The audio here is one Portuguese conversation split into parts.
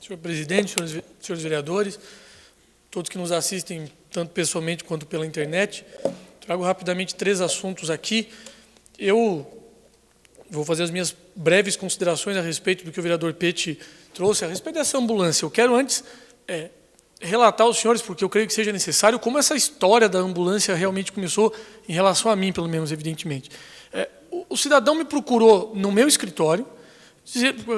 Senhor presidente, senhores vereadores, todos que nos assistem, tanto pessoalmente quanto pela internet, trago rapidamente 3 assuntos aqui. Eu vou fazer as minhas breves considerações a respeito do que o vereador Pete trouxe, a respeito dessa ambulância. Eu quero antes relatar aos senhores, porque eu creio que seja necessário, como essa história da ambulância realmente começou, em relação a mim, pelo menos, evidentemente. O cidadão me procurou no meu escritório,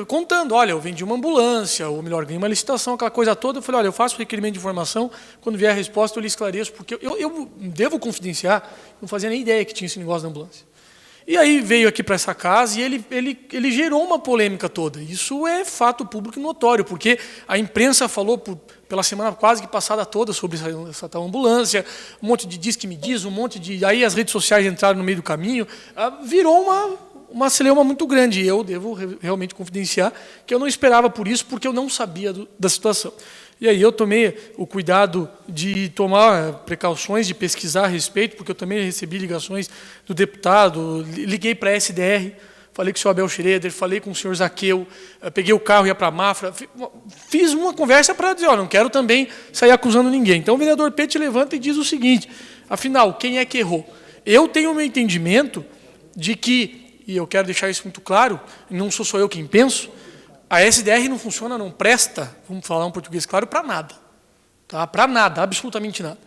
contando, olha, eu vendi uma ambulância, ou melhor, ganhei uma licitação, aquela coisa toda. Eu falei, olha, eu faço requerimento de informação, quando vier a resposta eu lhe esclareço, porque eu devo confidenciar, não fazia nem ideia que tinha esse negócio da ambulância. E aí veio aqui para essa casa e ele gerou uma polêmica toda. Isso é fato público e notório, porque a imprensa falou pela semana quase que passada toda sobre essa tal ambulância, um monte de diz que me diz, um monte de... Aí as redes sociais entraram no meio do caminho, virou uma celeuma muito grande. E eu devo realmente confidenciar que eu não esperava por isso, porque eu não sabia da situação. E aí eu tomei o cuidado de tomar precauções, de pesquisar a respeito, porque eu também recebi ligações do deputado, liguei para a SDR, falei com o senhor Abel Schroeder, falei com o senhor Zaqueu, peguei o carro e ia para a Mafra, fiz uma conversa para dizer, ó, não quero também sair acusando ninguém. Então o vereador Pete levanta e diz o seguinte, afinal, quem é que errou? Eu tenho o meu entendimento de que, e eu quero deixar isso muito claro, não sou só eu quem penso, a SDR não funciona, não presta, vamos falar um português claro, para nada. Tá? Para nada, absolutamente nada.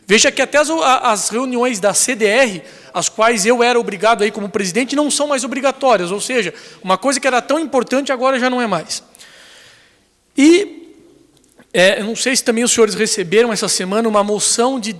Veja que até as reuniões da CDR, as quais eu era obrigado aí como presidente, não são mais obrigatórias. Ou seja, uma coisa que era tão importante agora já não é mais. E eu não sei se também os senhores receberam essa semana uma moção de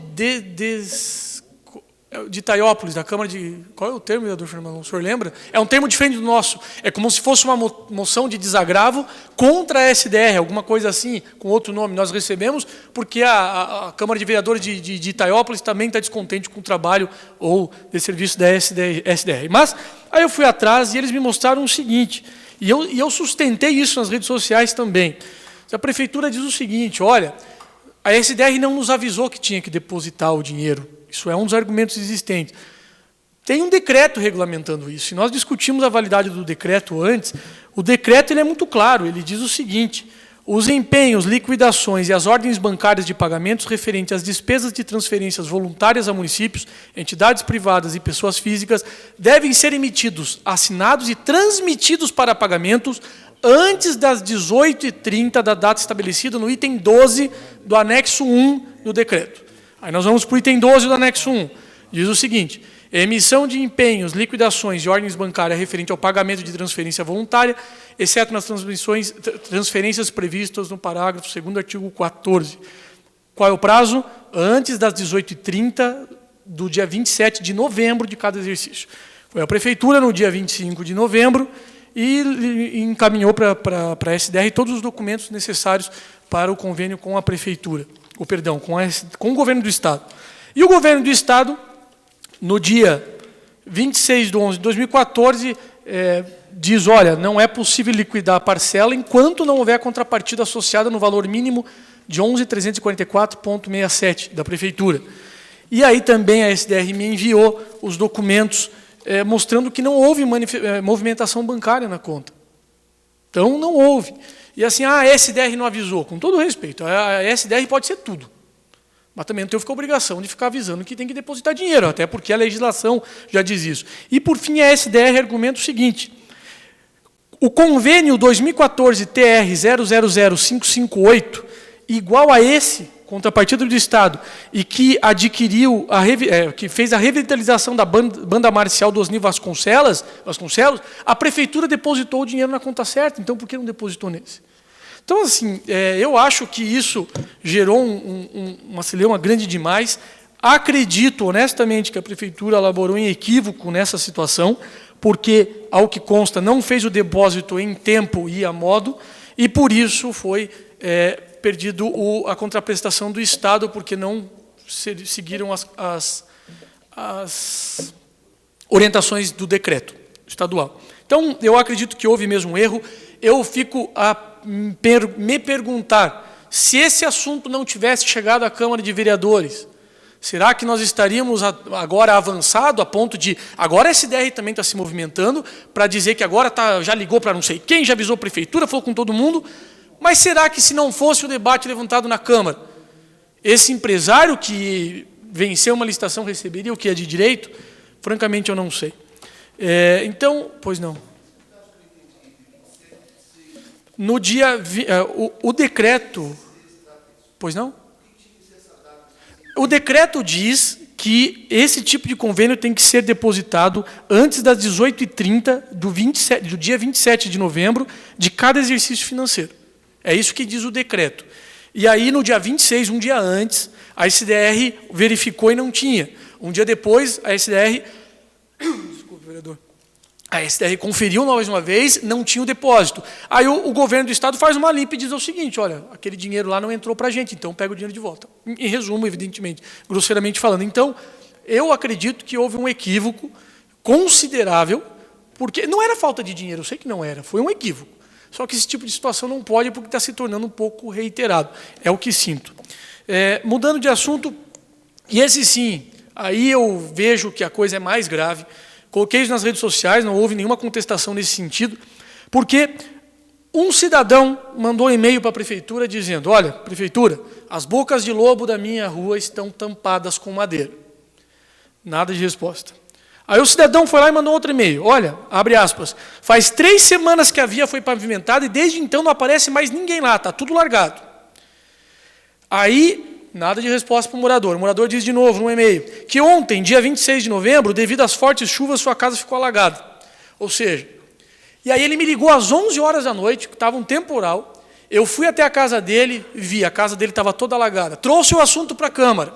Itaiópolis, da Câmara de... Qual é o termo, vereador Fernando? O senhor lembra? É um termo diferente do nosso. É como se fosse uma moção de desagravo contra a SDR, alguma coisa assim, com outro nome. Nós recebemos porque a Câmara de Vereadores de Itaiópolis também está descontente com o trabalho ou de serviço da SDR. Mas aí eu fui atrás e eles me mostraram o seguinte, e eu sustentei isso nas redes sociais também. A prefeitura diz o seguinte, olha, a SDR não nos avisou que tinha que depositar o dinheiro. Isso é um dos argumentos existentes. Tem um decreto regulamentando isso. E nós discutimos a validade do decreto antes. O decreto ele é muito claro. Ele diz o seguinte, os empenhos, liquidações e as ordens bancárias de pagamentos referentes às despesas de transferências voluntárias a municípios, entidades privadas e pessoas físicas devem ser emitidos, assinados e transmitidos para pagamentos antes das 18h30 da data estabelecida no item 12 do anexo 1 do decreto. Aí nós vamos para o item 12 do anexo 1. Diz o seguinte, emissão de empenhos, liquidações e ordens bancárias referente ao pagamento de transferência voluntária, exceto nas transferências previstas no parágrafo 2º, artigo 14. Qual é o prazo? Antes das 18h30 do dia 27 de novembro de cada exercício. Foi a Prefeitura no dia 25 de novembro e encaminhou para a SDR todos os documentos necessários para o convênio com a Prefeitura. Com o Governo do Estado. E o Governo do Estado, no dia 26/11/2014, diz, olha, não é possível liquidar a parcela enquanto não houver contrapartida associada no valor mínimo de 11.344,67 da Prefeitura. E aí também a SDR me enviou os documentos mostrando que não houve movimentação bancária na conta. Então, não houve. E assim, a SDR não avisou, com todo respeito, a SDR pode ser tudo. Mas também não tem a obrigação de ficar avisando que tem que depositar dinheiro, até porque a legislação já diz isso. E, por fim, a SDR argumenta o seguinte, o convênio 2014-TR 000558, igual a esse, contrapartida do Estado, e que adquiriu, que fez a revitalização da banda marcial do Osni Vasconcelos, a Prefeitura depositou o dinheiro na conta certa, então por que não depositou nesse? Então, assim, eu acho que isso gerou uma celeuma grande demais. Acredito, honestamente, que a Prefeitura elaborou em equívoco nessa situação, porque, ao que consta, não fez o depósito em tempo e a modo, e por isso foi perdido a contraprestação do Estado, porque não seguiram as orientações do decreto estadual. Então, eu acredito que houve mesmo um erro. Eu fico a me perguntar, se esse assunto não tivesse chegado à Câmara de Vereadores, será que nós estaríamos agora avançado a ponto de... Agora a SDR também está se movimentando para dizer que agora já ligou para não sei quem, já avisou a Prefeitura, falou com todo mundo, Mas será que se não fosse o debate levantado na Câmara, esse empresário que venceu uma licitação receberia o que é de direito? Francamente, eu não sei. Então, pois não. No dia... O decreto... Pois não? O decreto diz que esse tipo de convênio tem que ser depositado antes das 18h30 do dia 27 de novembro de cada exercício financeiro. É isso que diz o decreto. E aí, no dia 26, um dia antes, a SDR verificou e não tinha. Um dia depois, a SDR... Desculpa, vereador. A SDR conferiu mais uma vez, não tinha o depósito. Aí o governo do Estado faz uma limpa e diz o seguinte, olha, aquele dinheiro lá não entrou para a gente, então pega o dinheiro de volta. Em resumo, evidentemente, grosseiramente falando. Então, eu acredito que houve um equívoco considerável, porque não era falta de dinheiro, eu sei que não era, foi um equívoco. Só que esse tipo de situação não pode porque está se tornando um pouco reiterado. É o que sinto. Mudando de assunto, e esse sim, aí eu vejo que a coisa é mais grave. Coloquei isso nas redes sociais, não houve nenhuma contestação nesse sentido, porque um cidadão mandou um e-mail para a prefeitura dizendo, olha, prefeitura, as bocas de lobo da minha rua estão tampadas com madeira. Nada de resposta. Aí o cidadão foi lá e mandou outro e-mail. Olha, abre aspas, faz 3 semanas que a via foi pavimentada e desde então não aparece mais ninguém lá, está tudo largado. Aí, nada de resposta para o morador. O morador diz de novo no e-mail que ontem, dia 26 de novembro, devido às fortes chuvas, sua casa ficou alagada. Ou seja, e aí ele me ligou às 11 horas da noite, que estava um temporal, eu fui até a casa dele, vi, a casa dele estava toda alagada. Trouxe o assunto para a Câmara.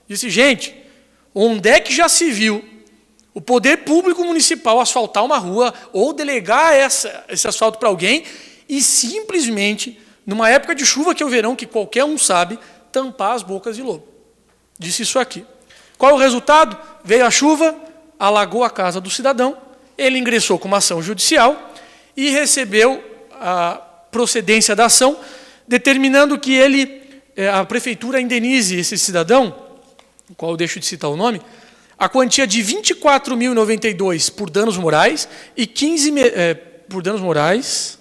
Disse, gente, onde é que já se viu o poder público municipal asfaltar uma rua ou delegar esse asfalto para alguém e simplesmente, numa época de chuva que é o verão, que qualquer um sabe, tampar as bocas de lobo. Disse isso aqui. Qual é o resultado? Veio a chuva, alagou a casa do cidadão, ele ingressou com uma ação judicial e recebeu a procedência da ação, determinando que a prefeitura indenize esse cidadão, o qual eu deixo de citar o nome, a quantia de R$ 24.092 por danos morais e 15 por danos morais.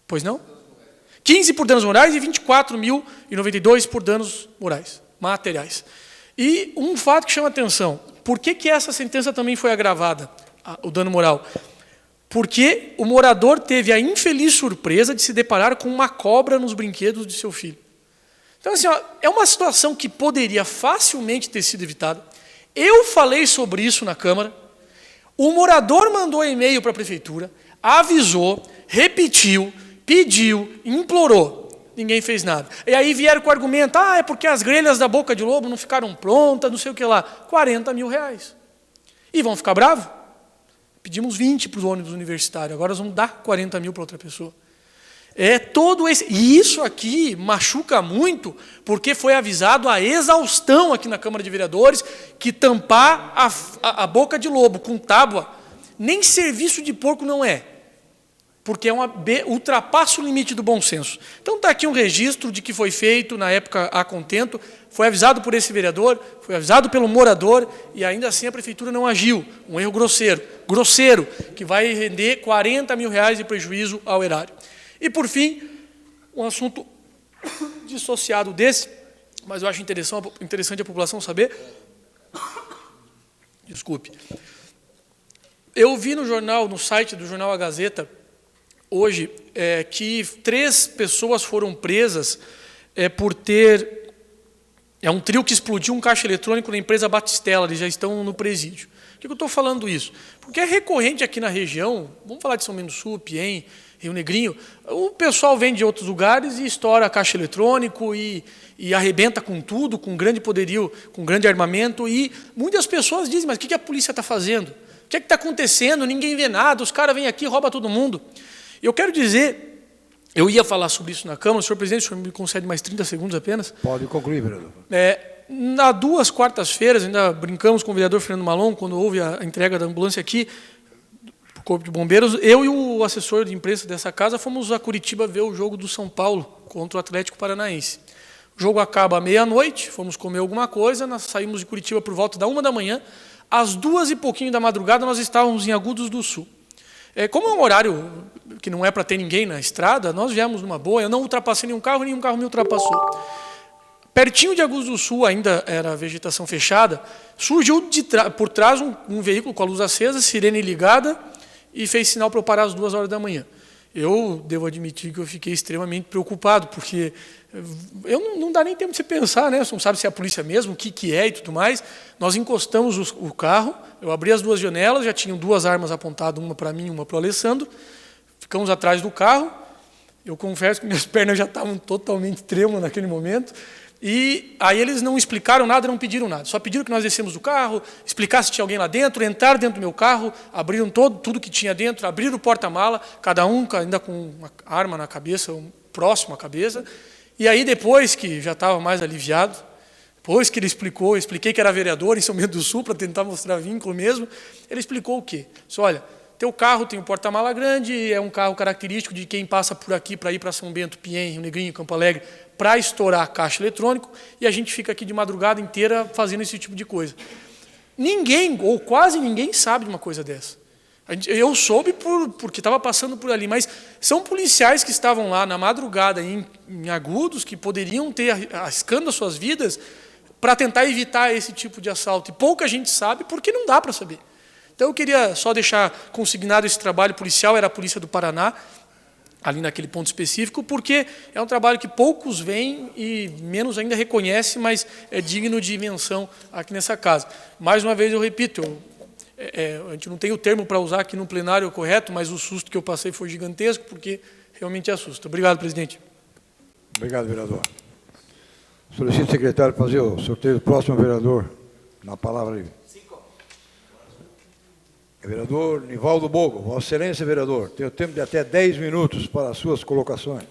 Pois não? 15 por danos morais e 24.092 por danos morais, materiais. E um fato que chama atenção, por que essa sentença também foi agravada, o dano moral? Porque o morador teve a infeliz surpresa de se deparar com uma cobra nos brinquedos de seu filho. Então, assim, é uma situação que poderia facilmente ter sido evitada. Eu falei sobre isso na Câmara, o morador mandou e-mail para a prefeitura, avisou, repetiu, pediu, implorou, ninguém fez nada. E aí vieram com o argumento, é porque as grelhas da boca de lobo não ficaram prontas, não sei o que lá, R$ 40 mil. E vão ficar bravos? Pedimos 20 para os ônibus universitários, agora nós vamos dar 40 mil para outra pessoa. E isso aqui machuca muito, porque foi avisado a exaustão aqui na Câmara de Vereadores que tampar a boca de lobo com tábua, nem serviço de porco não é. Porque ultrapassa o limite do bom senso. Então está aqui um registro de que foi feito na época a contento, foi avisado por esse vereador, foi avisado pelo morador e ainda assim a prefeitura não agiu. Um erro grosseiro, que vai render R$ 40 mil de prejuízo ao erário. E por fim, um assunto dissociado desse, mas eu acho interessante a população saber. Desculpe. Eu vi no jornal, no site do jornal A Gazeta, hoje, que 3 pessoas foram presas por ter... É um trio que explodiu um caixa eletrônico na empresa Batistella, eles já estão no presídio. Por que eu estou falando isso? Porque é recorrente aqui na região, vamos falar de São Bento do Sul, Piém, Rio Negrinho, o pessoal vem de outros lugares e estoura caixa eletrônico e arrebenta com tudo, com grande poderio, com grande armamento, e muitas pessoas dizem, mas o que a polícia está fazendo? O que está acontecendo? Ninguém vê nada, os caras vêm aqui e roubam todo mundo. Eu quero dizer, eu ia falar sobre isso na Câmara, senhor presidente, o senhor me concede mais 30 segundos apenas? Pode concluir, vereador. Na 2 quartas-feiras, ainda brincamos com o vereador Fernando Malon, quando houve a entrega da ambulância aqui, para o Corpo de Bombeiros, eu e o assessor de imprensa dessa casa fomos a Curitiba ver o jogo do São Paulo contra o Atlético Paranaense. O jogo acaba à meia-noite, fomos comer alguma coisa, nós saímos de Curitiba por volta da 1 da manhã, às 2 e pouquinho da madrugada nós estávamos em Agudos do Sul. Como é um horário que não é para ter ninguém na estrada, nós viemos numa boa, eu não ultrapassei nenhum carro me ultrapassou. Pertinho de Agudos do Sul, ainda era vegetação fechada, surgiu por trás um veículo com a luz acesa, sirene ligada, e fez sinal para eu parar às 2 horas da manhã. Eu devo admitir que eu fiquei extremamente preocupado, porque não dá nem tempo de você pensar, né? Você não sabe se é a polícia mesmo, o que é e tudo mais. Nós encostamos o carro, eu abri as 2 janelas, já tinham 2 armas apontadas, uma para mim e uma para o Alessandro. Ficamos atrás do carro. Eu confesso que minhas pernas já estavam totalmente trêmulas naquele momento. E aí eles não explicaram nada, não pediram nada. Só pediram que nós descemos do carro, explicasse se tinha alguém lá dentro, entraram dentro do meu carro, abriram tudo que tinha dentro, abriram o porta-mala, cada um ainda com uma arma na cabeça, próximo à cabeça. E aí depois que já estava mais aliviado, depois que ele explicou, eu expliquei que era vereador em São Bento do Sul, para tentar mostrar vínculo mesmo, ele explicou o quê? Disse, olha, teu carro tem um porta-mala grande, é um carro característico de quem passa por aqui para ir para São Bento, Piém, Rio Negrinho, Campo Alegre, para estourar caixa eletrônico, e a gente fica aqui de madrugada inteira fazendo esse tipo de coisa. Ninguém, ou quase ninguém, sabe de uma coisa dessa. Eu soube porque estava passando por ali, mas são policiais que estavam lá na madrugada, em Agudos, que poderiam ter arriscando as suas vidas para tentar evitar esse tipo de assalto. E pouca gente sabe, porque não dá para saber. Então eu queria só deixar consignado esse trabalho policial, era a Polícia do Paraná, ali naquele ponto específico, porque é um trabalho que poucos veem e menos ainda reconhecem, mas é digno de menção aqui nessa casa. Mais uma vez eu repito, a gente não tem o termo para usar aqui no plenário correto, mas o susto que eu passei foi gigantesco, porque realmente assusta. Obrigado, presidente. Obrigado, vereador. Solicito o secretário fazer o sorteio do próximo vereador. Na palavra aí. Vereador Nivaldo Bogo, Vossa Excelência, vereador, tem o tempo de até 10 minutos para as suas colocações.